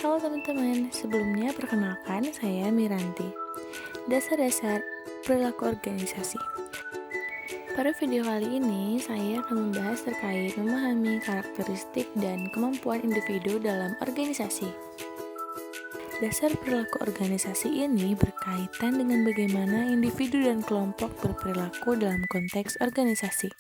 Halo teman-teman, sebelumnya perkenalkan saya Miranti. Dasar-dasar perilaku organisasi. Pada video kali ini, saya akan membahas terkait memahami karakteristik dan kemampuan individu dalam organisasi. Dasar perilaku organisasi ini berkaitan dengan bagaimana individu dan kelompok berperilaku dalam konteks organisasi.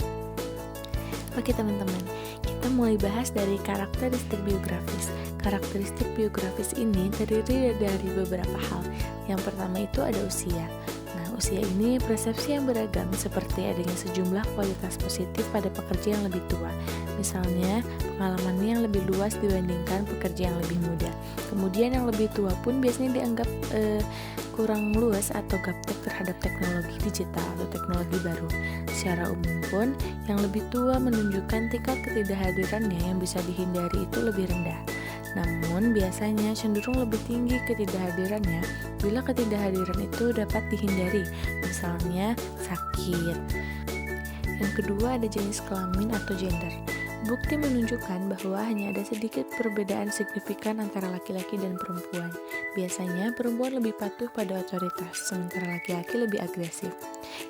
Oke teman-teman, kita mulai bahas dari karakteristik biografis. Karakteristik biografis ini terdiri dari beberapa hal. Yang pertama itu ada usia. Nah, usia ini persepsi yang beragam seperti adanya sejumlah kualitas positif pada pekerja yang lebih tua. Misalnya, pengalamannya yang lebih luas dibandingkan pekerja yang lebih muda. Kemudian yang lebih tua pun biasanya dianggap kurang luas atau gaptek terhadap teknologi digital atau teknologi baru. Secara umum pun, yang lebih tua menunjukkan tingkat ketidakhadirannya yang bisa dihindari itu lebih rendah. Namun, biasanya cenderung lebih tinggi ketidakhadirannya bila ketidakhadiran itu dapat dihindari, misalnya sakit. Yang kedua ada jenis kelamin atau gender. Bukti menunjukkan bahwa hanya ada sedikit perbedaan signifikan antara laki-laki dan perempuan. Biasanya perempuan lebih patuh pada otoritas, sementara laki-laki lebih agresif.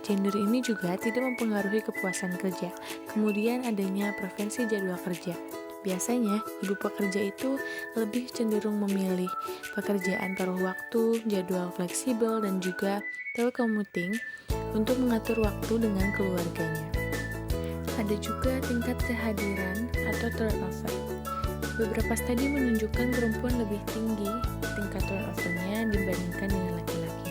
Gender ini juga tidak mempengaruhi kepuasan kerja. Kemudian adanya preferensi jadwal kerja. Biasanya, ibu pekerja itu lebih cenderung memilih pekerjaan paruh waktu, jadwal fleksibel, dan juga telecommuting untuk mengatur waktu dengan keluarganya. Ada juga tingkat kehadiran atau turnover. Beberapa studi menunjukkan perempuan lebih tinggi tingkat turnover-nya dibandingkan dengan laki-laki.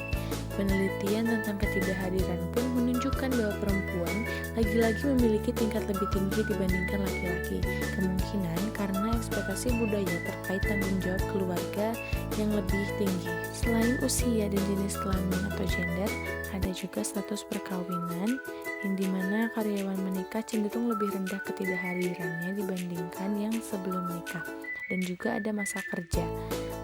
Penelitian tentang ketidakhadiran pun menunjukkan bahwa perempuan lagi-lagi memiliki tingkat lebih tinggi dibandingkan laki-laki. Kemungkinan karena ekspektasi budaya terkait tanggung jawab keluarga yang lebih tinggi. Selain usia dan jenis kelamin atau gender, ada juga status perkawinan yang dimana karyawan menikah cenderung lebih rendah ketidakhadirannya dibandingkan yang sebelum menikah. Dan juga ada masa kerja.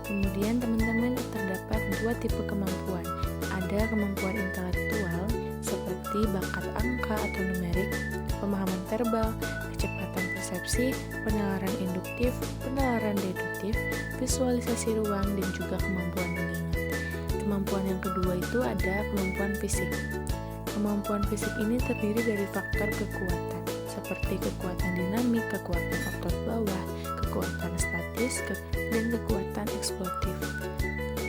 Kemudian teman-teman terdapat dua tipe kemampuan. Ada kemampuan intelektual seperti bakat angka atau numerik, pemahaman verbal, kecepatan persepsi, penalaran induktif, penalaran deduktif, visualisasi ruang, dan juga kemampuan mengingat. Kemampuan yang kedua itu ada kemampuan fisik. Kemampuan fisik ini terdiri dari faktor kekuatan, seperti kekuatan dinamik, kekuatan faktor bawah, kekuatan statis, dan kekuatan eksplosif.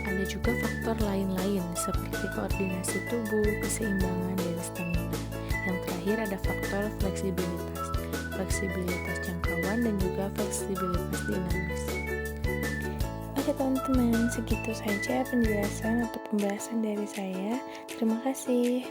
Ada juga faktor lain-lain seperti koordinasi tubuh, keseimbangan, dan stamina. Yang terakhir ada faktor fleksibilitas jangkauan, dan juga fleksibilitas dinamis. Oke teman-teman, segitu saja penjelasan atau pembahasan dari saya. Terima kasih.